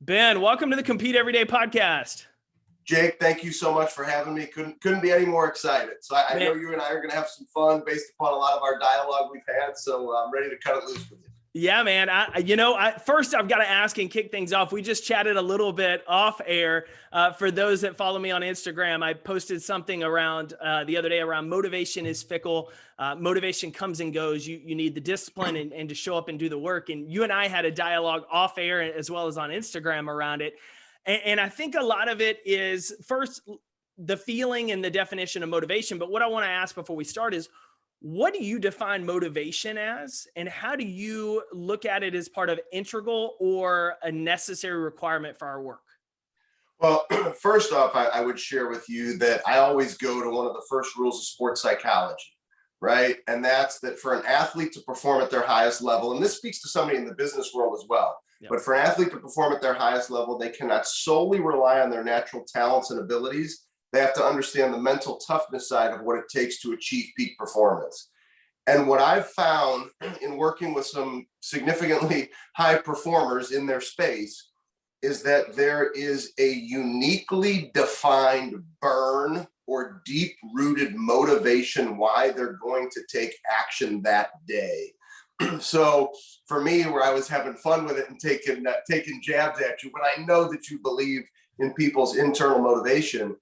Ben, welcome to the Compete Everyday podcast. Jake, thank you so much for having me. Couldn't be any more excited. So I know you and I are going to have some fun based upon a lot of our dialogue we've had. So I'm ready to cut it loose with you. Yeah, man. First I've got to ask and kick things off. We just chatted a little bit off air. For those that follow me on Instagram, I posted something around the other day around motivation is fickle. Motivation comes and goes. You need the discipline and to show up and do the work. And you and I had a dialogue off air as well as on Instagram around it. And I think a lot of it is first the feeling and the definition of motivation. But what I want to ask before we start is, what do you define motivation as, and how do you look at it as part of integral or a necessary requirement for our work? Well, first off, I would share with you that I always go to one of the first rules of sports psychology, right? And that's that for an athlete to perform at their highest level, and this speaks to somebody in the business world as well, but for an athlete to perform at their highest level, they cannot solely rely on their natural talents and abilities. They have to understand the mental toughness side of what it takes to achieve peak performance. And what I've found in working with some significantly high performers in their space is that there is a uniquely defined burn or deep-rooted motivation why they're going to take action that day. So for me, where I was having fun with it and taking jabs at you, but I know that you believe in people's internal motivation,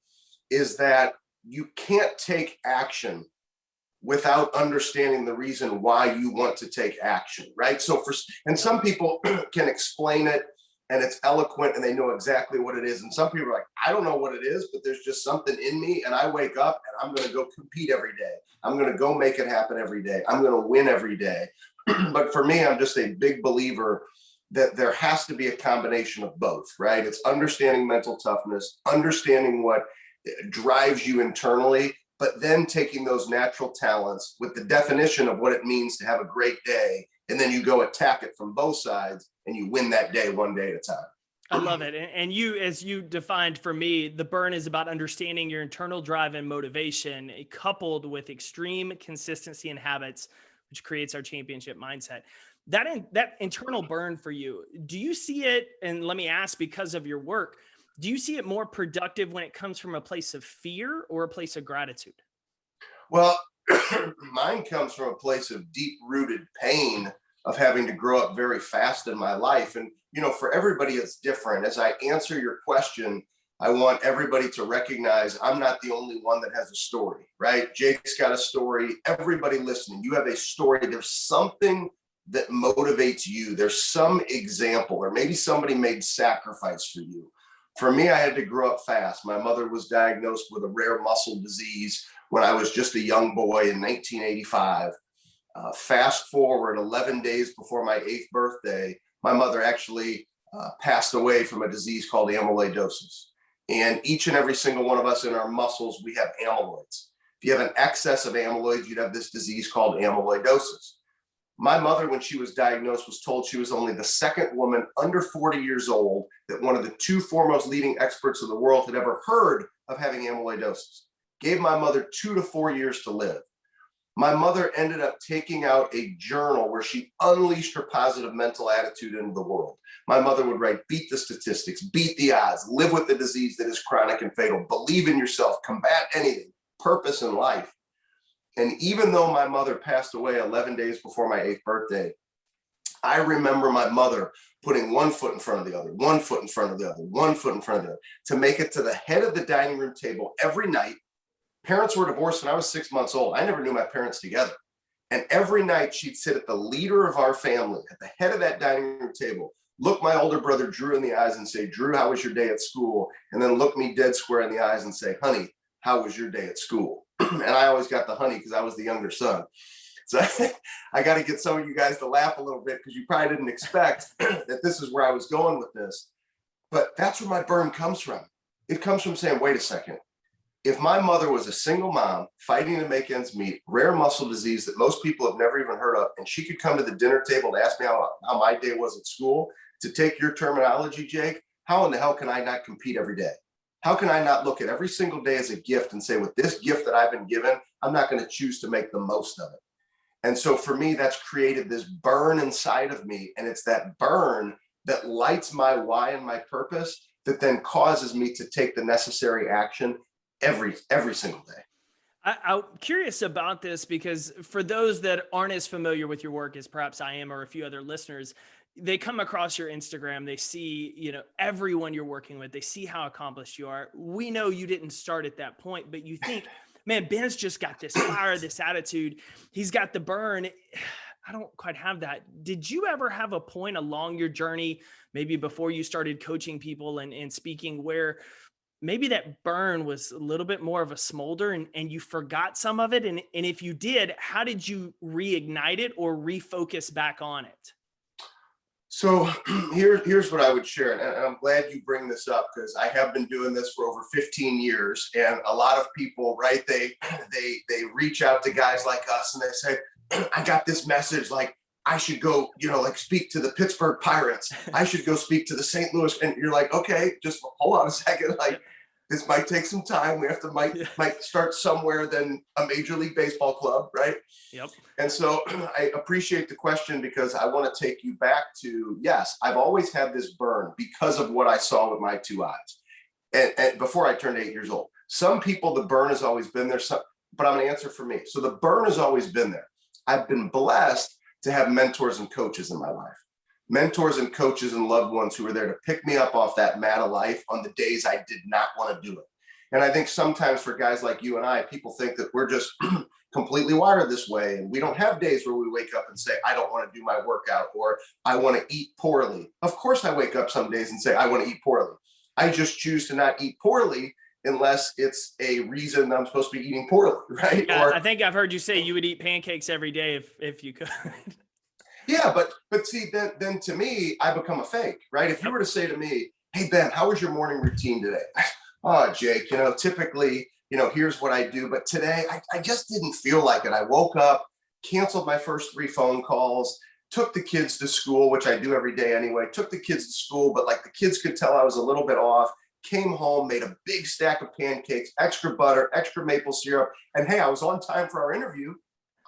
is that you can't take action without understanding the reason why you want to take action, right? So and some people can explain it and it's eloquent and they know exactly what it is. And some people are like, I don't know what it is, but there's just something in me and I wake up and I'm going to go compete every day. I'm going to go make it happen every day. I'm going to win every day. But for me, I'm just a big believer that there has to be a combination of both, right? It's understanding mental toughness, understanding what drives you internally, but then taking those natural talents with the definition of what it means to have a great day. And then you go attack it from both sides and you win that day one day at a time. I love it. And you, as you defined for me, the burn is about understanding your internal drive and motivation coupled with extreme consistency and habits, which creates our championship mindset. That internal burn for you, do you see it? And let me ask, because of your work, do you see it more productive when it comes from a place of fear or a place of gratitude? Well, mine comes from a place of deep-rooted pain of having to grow up very fast in my life. And, for everybody, it's different. As I answer your question, I want everybody to recognize I'm not the only one that has a story, right? Jake's got a story. Everybody listening, you have a story. There's something that motivates you. There's some example, or maybe somebody made sacrifice for you. For me, I had to grow up fast. My mother was diagnosed with a rare muscle disease when I was just a young boy in 1985. Fast forward 11 days before my 8th birthday, my mother actually passed away from a disease called amyloidosis. And each and every single one of us in our muscles, we have amyloids. If you have an excess of amyloids, you'd have this disease called amyloidosis. My mother, when she was diagnosed, was told she was only the second woman under 40 years old that one of the two foremost leading experts in the world had ever heard of having amyloidosis. Gave my mother 2 to 4 years to live. My mother ended up taking out a journal where she unleashed her positive mental attitude into the world. My mother would write, beat the statistics, beat the odds, live with the disease that is chronic and fatal, believe in yourself, combat anything, purpose in life. And even though my mother passed away 11 days before my 8th birthday, I remember my mother putting one foot in front of the other, one foot in front of the other, one foot in front of the other, to make it to the head of the dining room table every night. Parents were divorced when I was 6 months old. I never knew my parents together. And every night she'd sit at the leader of our family, at the head of that dining room table, look my older brother Drew in the eyes and say, Drew, how was your day at school? And then look me dead square in the eyes and say, honey, how was your day at school? And I always got the honey because I was the younger son. So I got to get some of you guys to laugh a little bit because you probably didn't expect that this is where I was going with this. But that's where my burn comes from. It comes from saying, wait a second. If my mother was a single mom fighting to make ends meet, rare muscle disease that most people have never even heard of, and she could come to the dinner table to ask me how my day was at school, to take your terminology, Jake, how in the hell can I not compete every day? How can I not look at every single day as a gift and say, with this gift that I've been given, I'm not going to choose to make the most of it? And so for me, that's created this burn inside of me. And it's that burn that lights my why and my purpose, that then causes me to take the necessary action every single day. I'm curious about this because for those that aren't as familiar with your work as perhaps I am or a few other listeners, they come across your Instagram, they see, everyone you're working with, they see how accomplished you are. We know you didn't start at that point, but you think, man, Ben's just got this fire, this attitude. He's got the burn. I don't quite have that. Did you ever have a point along your journey, maybe before you started coaching people and speaking, where maybe that burn was a little bit more of a smolder and you forgot some of it? And if you did, how did you reignite it or refocus back on it? So here's what I would share. And I'm glad you bring this up because I have been doing this for over 15 years. And a lot of people, right, they reach out to guys like us and they say, I got this message, like I should go, like speak to the Pittsburgh Pirates. I should go speak to the St. Louis. And you're like, okay, just hold on a second. Like this might take some time. We have to might start somewhere than a Major League Baseball club, right? Yep. And so I appreciate the question because I want to take you back to, yes, I've always had this burn because of what I saw with my two eyes. And before I turned 8 years old, some people, the burn has always been there, but I'm going to answer for me. So the burn has always been there. I've been blessed to have mentors and coaches in my life, mentors and coaches and loved ones who were there to pick me up off that mat of life on the days I did not want to do it. And I think sometimes for guys like you and I, people think that we're just completely wired this way. And we don't have days where we wake up and say, I don't want to do my workout or I want to eat poorly. Of course, I wake up some days and say, I want to eat poorly. I just choose to not eat poorly unless it's a reason I'm supposed to be eating poorly, right? Yeah, or I think I've heard you say you would eat pancakes every day if you could. Yeah, but see, then to me, I become a fake, right? If you were to say to me, hey, Ben, how was your morning routine today? Oh, Jake, typically, here's what I do. But today, I just didn't feel like it. I woke up, canceled my first 3 phone calls, took the kids to school, which I do every day anyway, took the kids to school, but like the kids could tell I was a little bit off, came home, made a big stack of pancakes, extra butter, extra maple syrup. And hey, I was on time for our interview.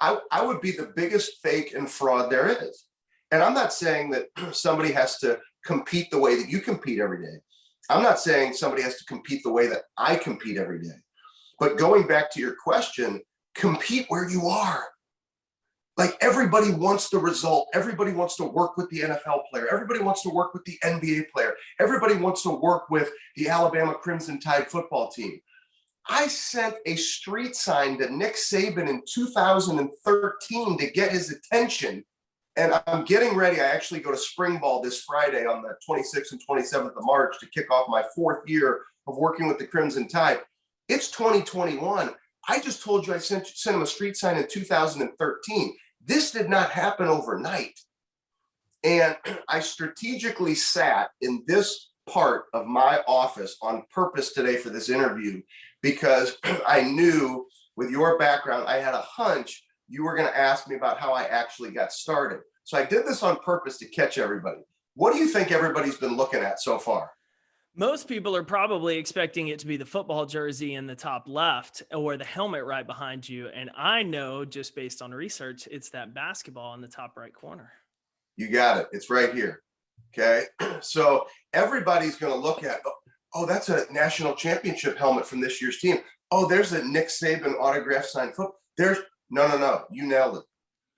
I would be the biggest fake and fraud there is. And I'm not saying that somebody has to compete the way that you compete every day. I'm not saying somebody has to compete the way that I compete every day. But going back to your question, compete where you are. Like everybody wants the result. Everybody wants to work with the NFL player. Everybody wants to work with the NBA player. Everybody wants to work with the Alabama Crimson Tide football team. I sent a street sign to Nick Saban in 2013 to get his attention. And I'm getting ready. I actually go to spring ball this Friday on the 26th and 27th of March to kick off my 4th year of working with the Crimson Tide. It's 2021. I just told you I sent him a street sign in 2013. This did not happen overnight. And I strategically sat in this part of my office on purpose today for this interview because I knew with your background, I had a hunch you were going to ask me about how I actually got started. So I did this on purpose to catch everybody. What do you think everybody's been looking at so far? Most people are probably expecting it to be the football jersey in the top left or the helmet right behind you. And I know just based on research, it's that basketball in the top right corner. You got it. It's right here. Okay. So everybody's going to look at, oh, that's a national championship helmet from this year's team. Oh, there's a Nick Saban autograph signed foot. No. You nailed it.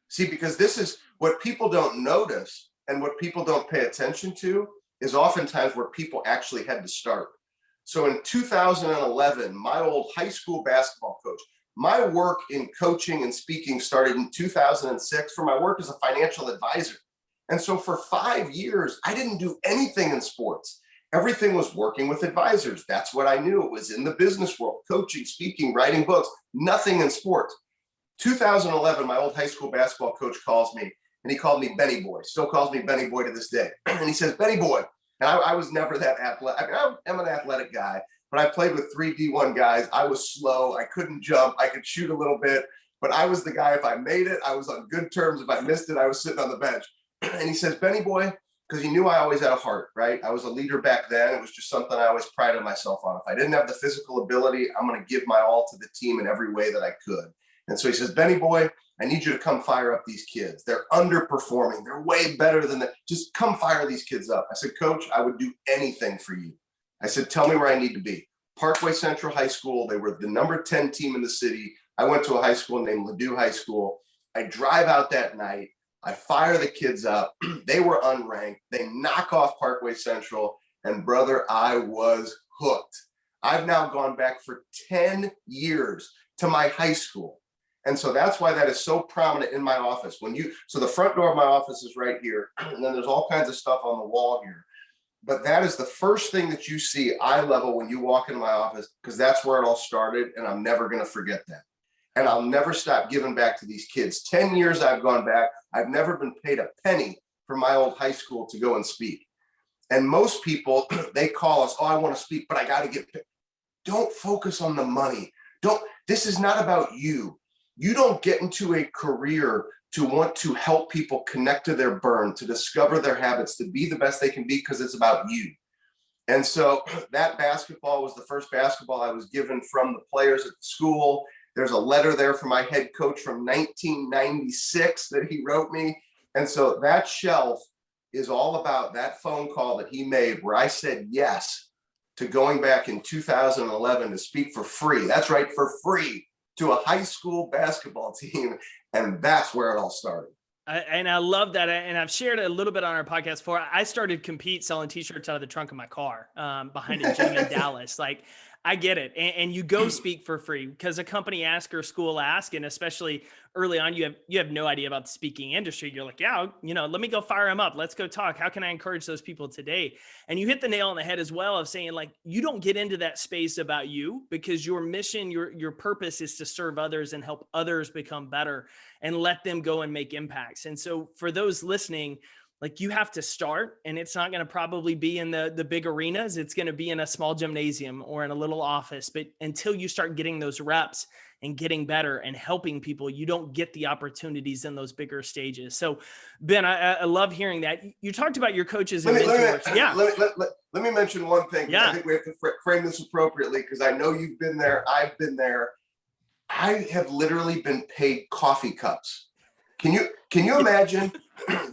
See, because this is what people don't notice and what people don't pay attention to is oftentimes where people actually had to start. So in 2011, my old high school basketball coach, my work in coaching and speaking started in 2006 for my work as a financial advisor. And so for 5 years, I didn't do anything in sports. Everything was working with advisors. That's what I knew. It was in the business world, coaching, speaking, writing books, nothing in sports. 2011, my old high school basketball coach calls me, and he called me Benny Boy, still calls me Benny Boy to this day. And he says, Benny Boy, and I was never that athletic. I mean, I'm an athletic guy, but I played with 3 D1 guys. I was slow. I couldn't jump. I could shoot a little bit, but I was the guy. If I made it, I was on good terms. If I missed it, I was sitting on the bench. And he says, Benny Boy, because he knew I always had a heart, right? I was a leader back then. It was just something I always prided myself on. If I didn't have the physical ability, I'm going to give my all to the team in every way that I could. And so he says, Benny Boy, I need you to come fire up these kids. They're underperforming. They're way better than that. Just come fire these kids up. I said, Coach, I would do anything for you. I said, tell me where I need to be. Parkway Central High School. They were the number 10 team in the city. I went to a high school named Ladue High School. I drive out that night. I fire the kids up. They were unranked. They knock off Parkway Central. And brother, I was hooked. I've now gone back for 10 years to my high school. And so that's why that is so prominent in my office. So the front door of my office is right here. And then there's all kinds of stuff on the wall here. But that is the first thing that you see eye level when you walk into my office, because that's where it all started. And I'm never going to forget that. And I'll never stop giving back to these kids. 10 years I've gone back. I've never been paid a penny from my old high school to go and speak. And most people, they call us, oh, I want to speak, but I got to get paid. Don't focus on the money. This is not about you. You don't get into a career to want to help people connect to their burn, to discover their habits, to be the best they can be, because it's about you. And so that basketball was the first basketball I was given from the players at the school. There's a letter there from my head coach from 1996 that he wrote me. And so that shelf is all about that phone call that he made where I said yes to going back in 2011 to speak for free. That's right, for free, to a high school basketball team. And that's where it all started. And I love that. And I've shared it a little bit on our podcast before. I started Compete selling t-shirts out of the trunk of my car behind a gym in Dallas. Like, I get it. And you go speak for free because a company asks or a school asks, and especially early on, you have no idea about the speaking industry. You're like, yeah, let me go fire them up. Let's go talk. How can I encourage those people today? And you hit the nail on the head as well of saying, like, you don't get into that space about you, because your mission, your purpose is to serve others and help others become better and let them go and make impacts. And so for those listening, like, you have to start, and it's not going to probably be in the big arenas. It's going to be in a small gymnasium or in a little office. But until you start getting those reps and getting better and helping people, you don't get the opportunities in those bigger stages. So Ben, I love hearing that. You talked about your coaches and mentors. Let me mention one thing. Yeah. I think we have to frame this appropriately, because I know you've been there. I've been there. I have literally been paid coffee cups. Can you imagine?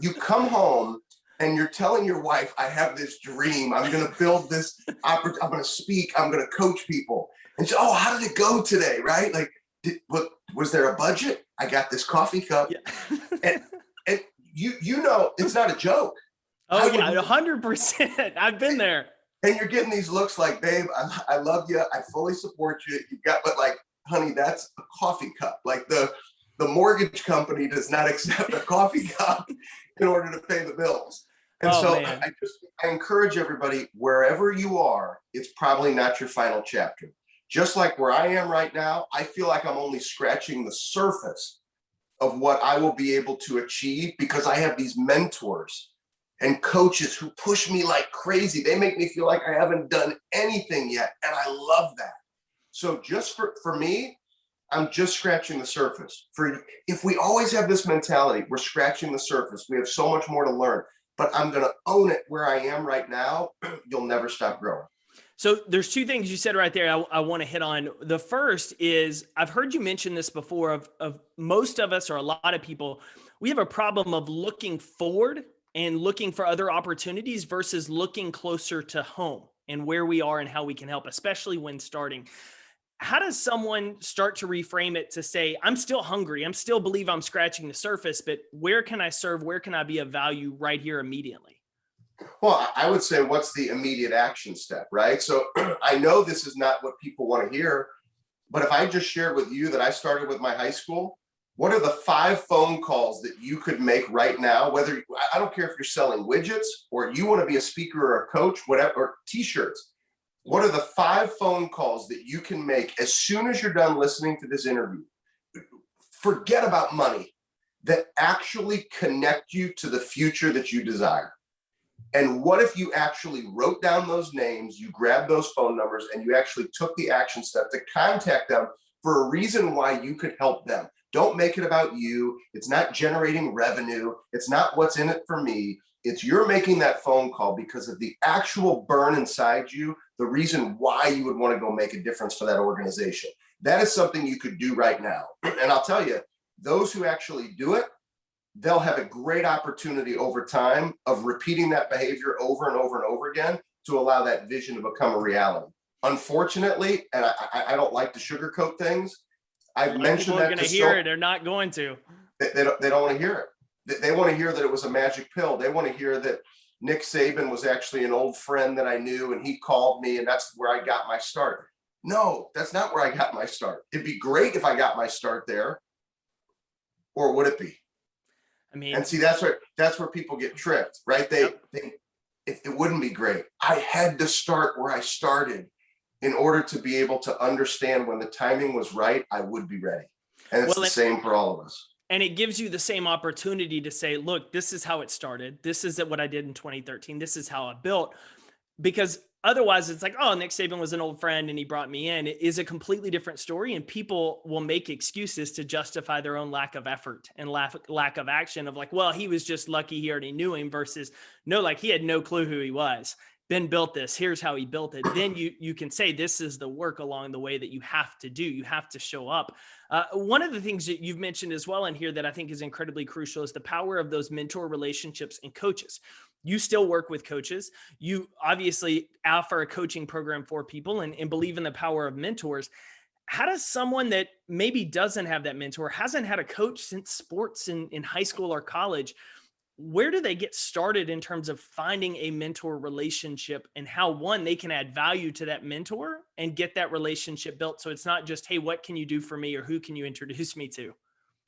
You come home and you're telling your wife, I have this dream. I'm going to build this. I'm going to speak. I'm going to coach people. And so, oh, how did it go today? Right? Like, was there a budget? I got this coffee cup. Yeah. and you know, it's not a joke. Oh, yeah, 100%. I've been there. And you're getting these looks like, babe, I love you. I fully support you. But like, honey, that's a coffee cup. Like the mortgage company does not accept a coffee cup in order to pay the bills. And I encourage everybody, wherever you are, it's probably not your final chapter. Just like where I am right now, I feel like I'm only scratching the surface of what I will be able to achieve, because I have these mentors and coaches who push me like crazy. They make me feel like I haven't done anything yet. And I love that. So just for me, I'm just scratching the surface. If we always have this mentality, we're scratching the surface. We have so much more to learn, but I'm going to own it where I am right now. You'll never stop growing. So there's two things you said right there I want to hit on. The first is, I've heard you mention this before, of most of us, or a lot of people, we have a problem of looking forward and looking for other opportunities versus looking closer to home and where we are and how we can help, especially when starting. How does someone start to reframe it to say, I'm still hungry, I'm still believe I'm scratching the surface, but where can I serve? Where can I be of value right here immediately? Well, I would say, what's the immediate action step, right? So I know this is not what people want to hear, but if I just shared with you that I started with my high school, what are the 5 phone calls that you could make right now? Whether, I don't care if you're selling widgets or you want to be a speaker or a coach, whatever, or t-shirts. What are the 5 phone calls that you can make as soon as you're done listening to this interview? Forget about money, that actually connect you to the future that you desire. And what if you actually wrote down those names, you grabbed those phone numbers, and you actually took the action step to contact them for a reason why you could help them? Don't make it about you. It's not generating revenue. It's not what's in it for me. It's you're making that phone call because of the actual burn inside you, the reason why you would want to go make a difference for that organization. That is something you could do right now. And I'll tell you, those who actually do it, they'll have a great opportunity over time of repeating that behavior over and over and over again to allow that vision to become a reality. Unfortunately, and I don't like to sugarcoat things, I've mentioned that people are going to hear it, they're not going to. They don't want to hear it. They want to hear that it was a magic pill. They want to hear that Nick Saban was actually an old friend that I knew, and he called me, and that's where I got my start. No, that's not where I got my start. It'd be great if I got my start there, or would it be? I mean, and see, that's where people get tricked, right? They think it wouldn't be great. I had to start where I started in order to be able to understand when the timing was right, I would be ready. And it's the same for all of us. And it gives you the same opportunity to say, look, this is how it started. This is what I did in 2013. This is how I built. Because otherwise it's like, oh, Nick Saban was an old friend and he brought me in. It is a completely different story. And people will make excuses to justify their own lack of effort and lack of action of like, well, he was just lucky he already knew him versus no, like he had no clue who he was. Ben built this. Here's how he built it. Then you can say this is the work along the way that you have to do. You have to show up. One of the things that you've mentioned as well in here that I think is incredibly crucial is the power of those mentor relationships and coaches. You still work with coaches. You obviously offer a coaching program for people and believe in the power of mentors. How does someone that maybe doesn't have that mentor, hasn't had a coach since sports in high school or college, where do they get started in terms of finding a mentor relationship and how, one, they can add value to that mentor and get that relationship built? So it's not just, hey, what can you do for me or who can you introduce me to?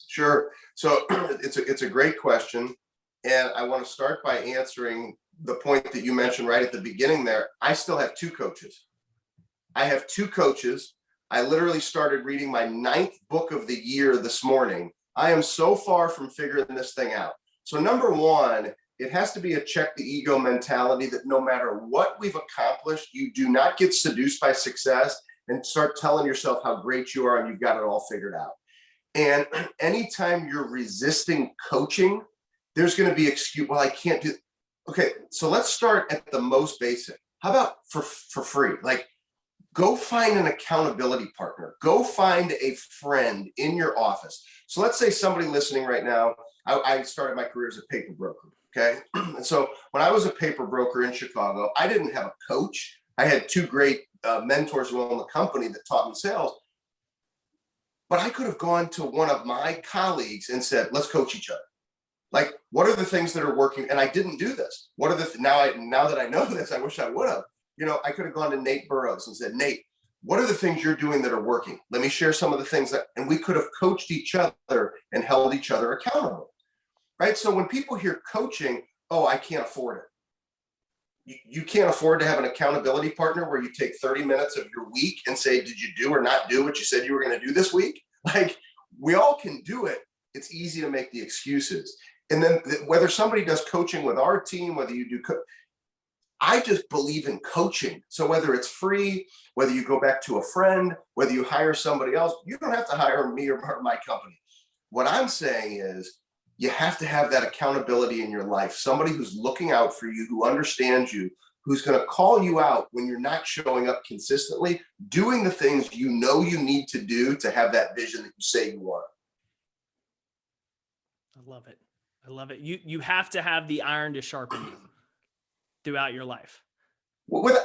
Sure. So it's a great question. And I want to start by answering the point that you mentioned right at the beginning there. I still have two coaches. I have two coaches. I literally started reading my 9th book of the year this morning. I am so far from figuring this thing out. So number one, it has to be a check the ego mentality that no matter what we've accomplished, you do not get seduced by success and start telling yourself how great you are and you've got it all figured out. And anytime you're resisting coaching, there's going to be excuse, well, I can't do. Okay, so let's start at the most basic. How about for free? Like, go find an accountability partner. Go find a friend in your office. So let's say somebody listening right now, I started my career as a paper broker, okay? And so when I was a paper broker in Chicago, I didn't have a coach. I had two great mentors who owned the company that taught me sales. But I could have gone to one of my colleagues and said, let's coach each other. Like, what are the things that are working? And I didn't do this. What are the, now that I know this, I wish I would have. You know, I could have gone to Nate Burrows and said, Nate, what are the things you're doing that are working? Let me share some of the things that, and we could have coached each other and held each other accountable, right? So when people hear coaching, oh, I can't afford it. You can't afford to have an accountability partner where you take 30 minutes of your week and say, did you do or not do what you said you were going to do this week? Like, we all can do it. It's easy to make the excuses. And then whether somebody does coaching with our team, whether you do, I just believe in coaching. So whether it's free, whether you go back to a friend, whether you hire somebody else, you don't have to hire me or my company. What I'm saying is you have to have that accountability in your life. Somebody who's looking out for you, who understands you, who's going to call you out when you're not showing up consistently, doing the things you know you need to do to have that vision that you say you want. I love it. I love it. You have to have the iron to sharpen you throughout your life. With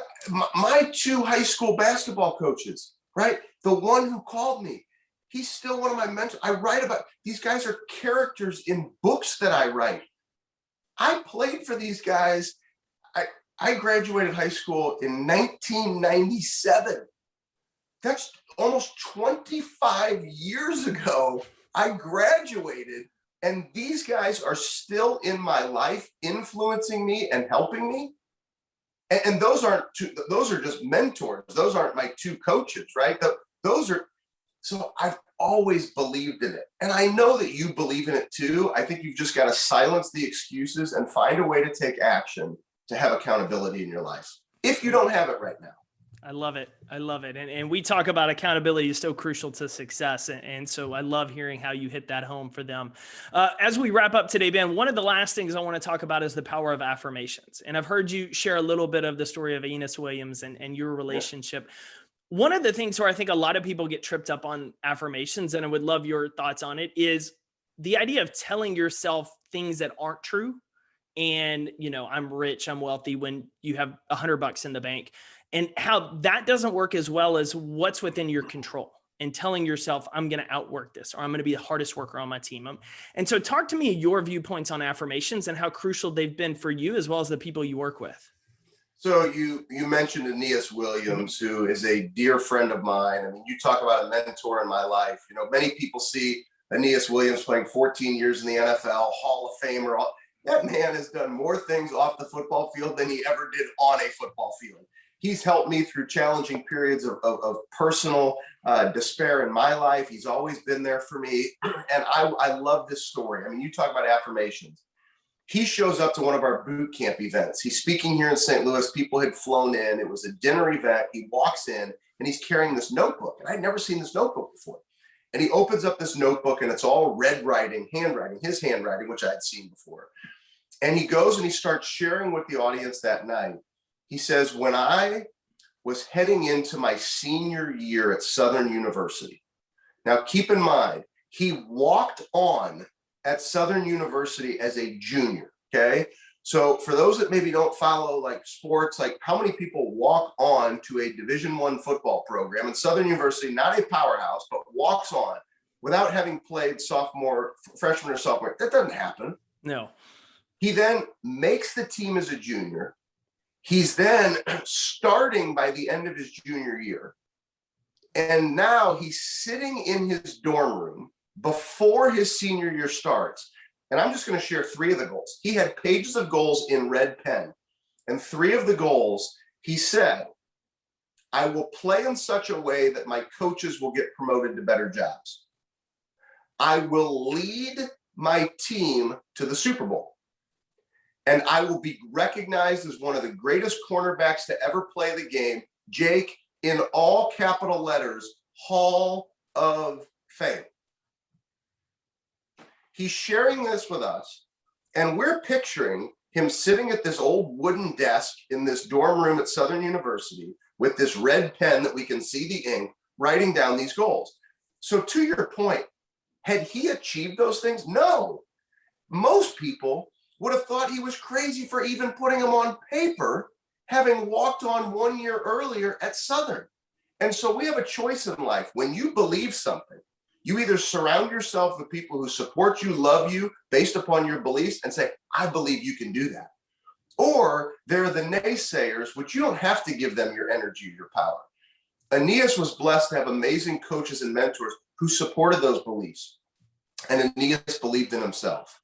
my two high school basketball coaches, right? The one who called me, he's still one of my mentors. I write about, these guys are characters in books that I write. I played for these guys. I graduated high school in 1997. That's almost 25 years ago. I graduated. And these guys are still in my life, influencing me and helping me. And those are just mentors. Those aren't my two coaches, right? So I've always believed in it. And I know that you believe in it too. I think you've just got to silence the excuses and find a way to take action to have accountability in your life, if you don't have it right now. I love it. I love it. And we talk about accountability is so crucial to success. And so I love hearing how you hit that home for them. As we wrap up today, Ben, one of the last things I want to talk about is the power of affirmations. And I've heard you share a little bit of the story of Enos Williams and your relationship. Yeah. One of the things where I think a lot of people get tripped up on affirmations, and I would love your thoughts on it, is the idea of telling yourself things that aren't true. And, I'm rich, I'm wealthy when you have $100 in the bank, and how that doesn't work as well as what's within your control and telling yourself, I'm going to outwork this, or I'm going to be the hardest worker on my team. And so talk to me your viewpoints on affirmations and how crucial they've been for you as well as the people you work with. So you mentioned Aeneas Williams, who is a dear friend of mine. I mean, you talk about a mentor in my life. Many people see Aeneas Williams playing 14 years in the NFL, Hall of Famer. That man has done more things off the football field than he ever did on a football field. He's helped me through challenging periods of personal despair in my life. He's always been there for me. And I love this story. I mean, you talk about affirmations. He shows up to one of our boot camp events. He's speaking here in St. Louis. People had flown in. It was a dinner event. He walks in and he's carrying this notebook. And I'd never seen this notebook before. And he opens up this notebook and it's all red writing, handwriting, his handwriting, which I had seen before. And he goes and he starts sharing with the audience that night. He says, when I was heading into my senior year at Southern University. Now, keep in mind, he walked on at Southern University as a junior, okay? So for those that maybe don't follow like sports, like how many people walk on to a Division I football program, and Southern University, not a powerhouse, but walks on without having played freshman or sophomore? That doesn't happen. No. He then makes the team as a junior. He's then starting by the end of his junior year. And now he's sitting in his dorm room before his senior year starts. And I'm just going to share 3 of the goals. He had pages of goals in red pen. And 3 of the goals, he said, I will play in such a way that my coaches will get promoted to better jobs. I will lead my team to the Super Bowl. And I will be recognized as one of the greatest cornerbacks to ever play the game. Jake, in all capital letters, Hall of Fame. He's sharing this with us, and we're picturing him sitting at this old wooden desk in this dorm room at Southern University with this red pen that we can see the ink, writing down these goals. So to your point, had he achieved those things? No. Most people would have thought he was crazy for even putting them on paper, having walked on 1 year earlier at Southern. And so we have a choice in life. When you believe something, you either surround yourself with people who support you, love you, based upon your beliefs, and say, I believe you can do that. Or there are the naysayers, which you don't have to give them your energy or your power. Aeneas was blessed to have amazing coaches and mentors who supported those beliefs. And Aeneas believed in himself.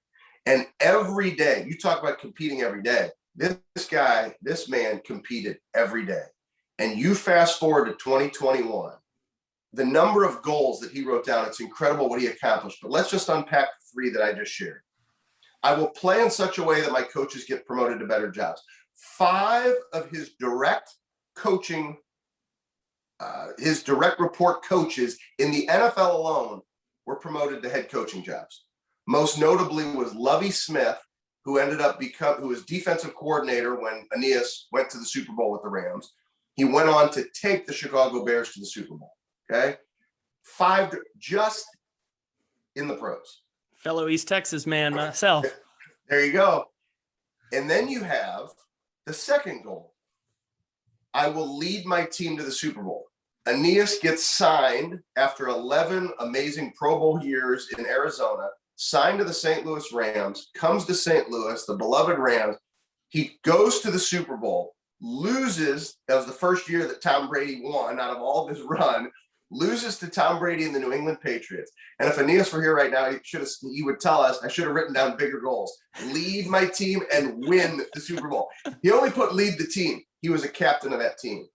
And every day, you talk about competing every day. This man competed every day. And you fast forward to 2021, the number of goals that he wrote down, it's incredible what he accomplished. But let's just unpack the 3 that I just shared. I will play in such a way that my coaches get promoted to better jobs. 5 of his direct coaching, his direct report coaches in the NFL alone were promoted to head coaching jobs. Most notably was Lovie Smith, who who was defensive coordinator when Aeneas went to the Super Bowl with the Rams. He went on to take the Chicago Bears to the Super Bowl. Okay. 5 just in the pros. Fellow East Texas man myself. There you go. And then you have the second goal. I will lead my team to the Super Bowl. Aeneas gets signed after 11 amazing Pro Bowl years in Arizona, signed to the St. Louis Rams, comes to St. Louis, the beloved Rams. He goes to the Super Bowl, loses. That was the first year that Tom Brady won out of all of his run, loses to Tom Brady and the New England Patriots. And if Aeneas were here right now, he would tell us, I should have written down bigger goals. Lead my team and win the Super Bowl. He only put lead the team. He was a captain of that team.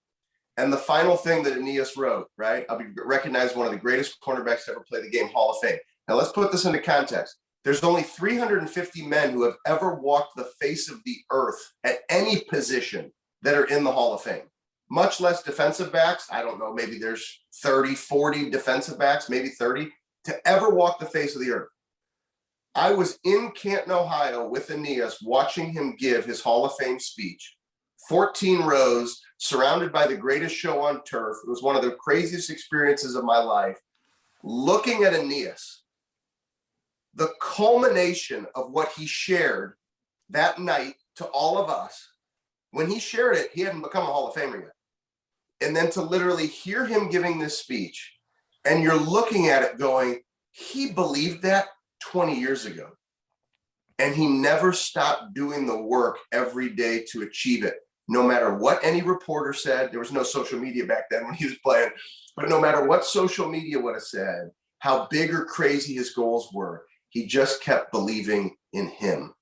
And the final thing that Aeneas wrote, right? I'll be recognized one of the greatest cornerbacks to ever play the game, Hall of Fame. Now let's put this into context. There's only 350 men who have ever walked the face of the earth at any position that are in the Hall of Fame, much less defensive backs. I don't know, maybe there's 30, 40 defensive backs, maybe 30, to ever walk the face of the earth. I was in Canton, Ohio with Aeneas watching him give his Hall of Fame speech, 14 rows, surrounded by the greatest show on turf. It was one of the craziest experiences of my life. Looking at Aeneas, the culmination of what he shared that night to all of us, when he shared it, he hadn't become a Hall of Famer yet. And then to literally hear him giving this speech, and you're looking at it going, he believed that 20 years ago. And he never stopped doing the work every day to achieve it. No matter what any reporter said, there was no social media back then when he was playing, but no matter what social media would have said, how big or crazy his goals were, he just kept believing in him.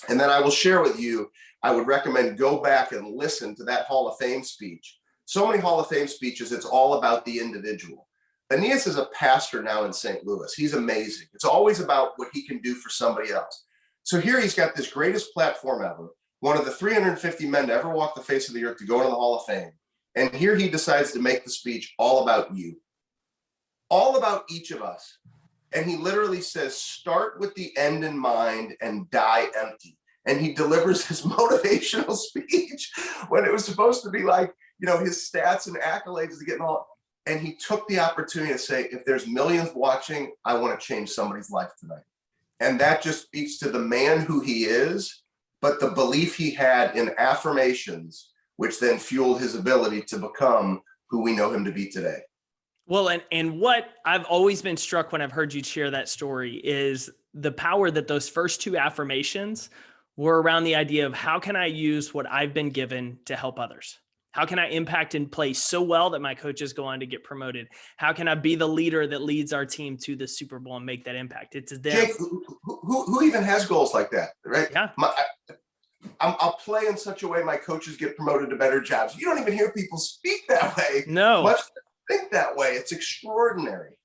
And then I will share with you, I would recommend go back and listen to that Hall of Fame speech. So many Hall of Fame speeches, it's all about the individual. Aeneas is a pastor now in St. Louis. He's amazing. It's always about what he can do for somebody else. So here he's got this greatest platform ever, one of the 350 men to ever walk the face of the earth to go into the Hall of Fame. And here he decides to make the speech all about you, all about each of us. And he literally says, start with the end in mind and die empty. And he delivers his motivational speech when it was supposed to be like, you know, his stats and accolades to get all. And he took the opportunity to say, if there's millions watching, I want to change somebody's life tonight. And that just speaks to the man who he is, but the belief he had in affirmations, which then fueled his ability to become who we know him to be today. Well, and what I've always been struck when I've heard you share that story is the power that those first two affirmations were around the idea of how can I use what I've been given to help others? How can I impact and play so well that my coaches go on to get promoted? How can I be the leader that leads our team to the Super Bowl and make that impact? It's them. Jake, who even has goals like that, right? Yeah. I'll play in such a way my coaches get promoted to better jobs. You don't even hear people speak that way. No. Much think that way. It's extraordinary.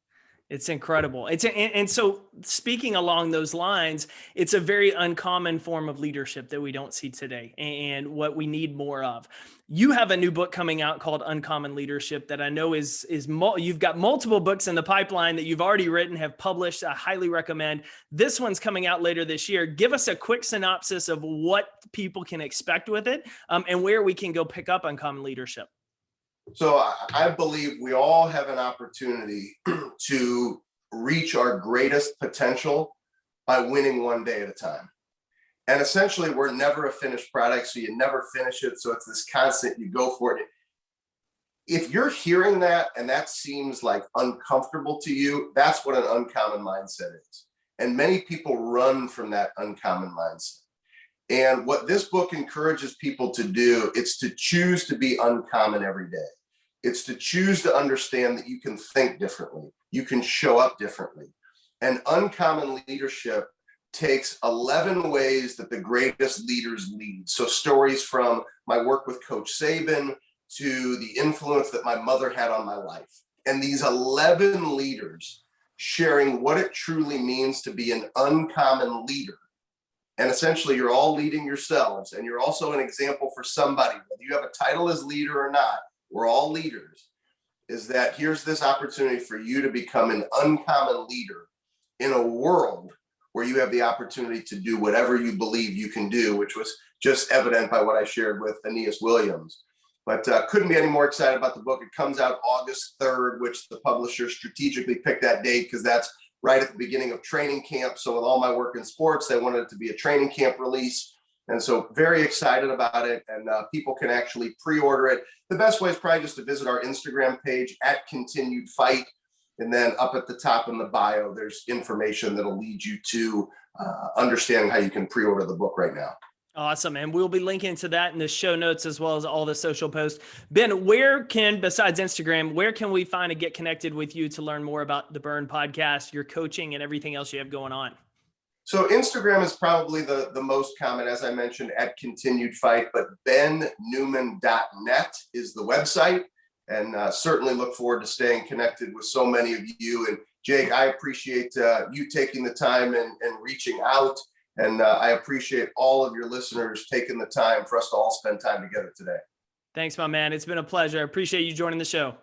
It's incredible. And so speaking along those lines, it's a very uncommon form of leadership that we don't see today and what we need more of. You have a new book coming out called Uncommon Leadership that I know you've got multiple books in the pipeline that you've already written, have published. I highly recommend. This one's coming out later this year. Give us a quick synopsis of what people can expect with it and where we can go pick up Uncommon Leadership. So I believe we all have an opportunity to reach our greatest potential by winning one day at a time. And essentially, we're never a finished product, so you never finish it. So it's this constant, you go for it. If you're hearing that and that seems like uncomfortable to you, that's what an uncommon mindset is. And many people run from that uncommon mindset. And what this book encourages people to do, it's to choose to be uncommon every day. It's to choose to understand that you can think differently. You can show up differently. And uncommon leadership takes 11 ways that the greatest leaders lead. So stories from my work with Coach Saban to the influence that my mother had on my life. And these 11 leaders sharing what it truly means to be an uncommon leader. And essentially, you're all leading yourselves, and you're also an example for somebody, whether you have a title as leader or not, we're all leaders, is that here's this opportunity for you to become an uncommon leader in a world where you have the opportunity to do whatever you believe you can do, which was just evident by what I shared with Aeneas Williams. But couldn't be any more excited about the book. It comes out August 3rd, which the publisher strategically picked that date because that's right at the beginning of training camp. So with all my work in sports, they wanted it to be a training camp release. And so very excited about it. And people can actually pre-order it. The best way is probably just to visit our Instagram page @ContinuedFight. And then up at the top in the bio, there's information that'll lead you to understanding how you can pre-order the book right now. Awesome. And we'll be linking to that in the show notes as well as all the social posts. Ben, besides Instagram, where can we find and get connected with you to learn more about the Burn podcast, your coaching, and everything else you have going on? So Instagram is probably the most common, as I mentioned, @ContinuedFight, but bennewman.net is the website. And certainly look forward to staying connected with so many of you. And Jake, I appreciate you taking the time and reaching out. And I appreciate all of your listeners taking the time for us to all spend time together today. Thanks, my man. It's been a pleasure. I appreciate you joining the show.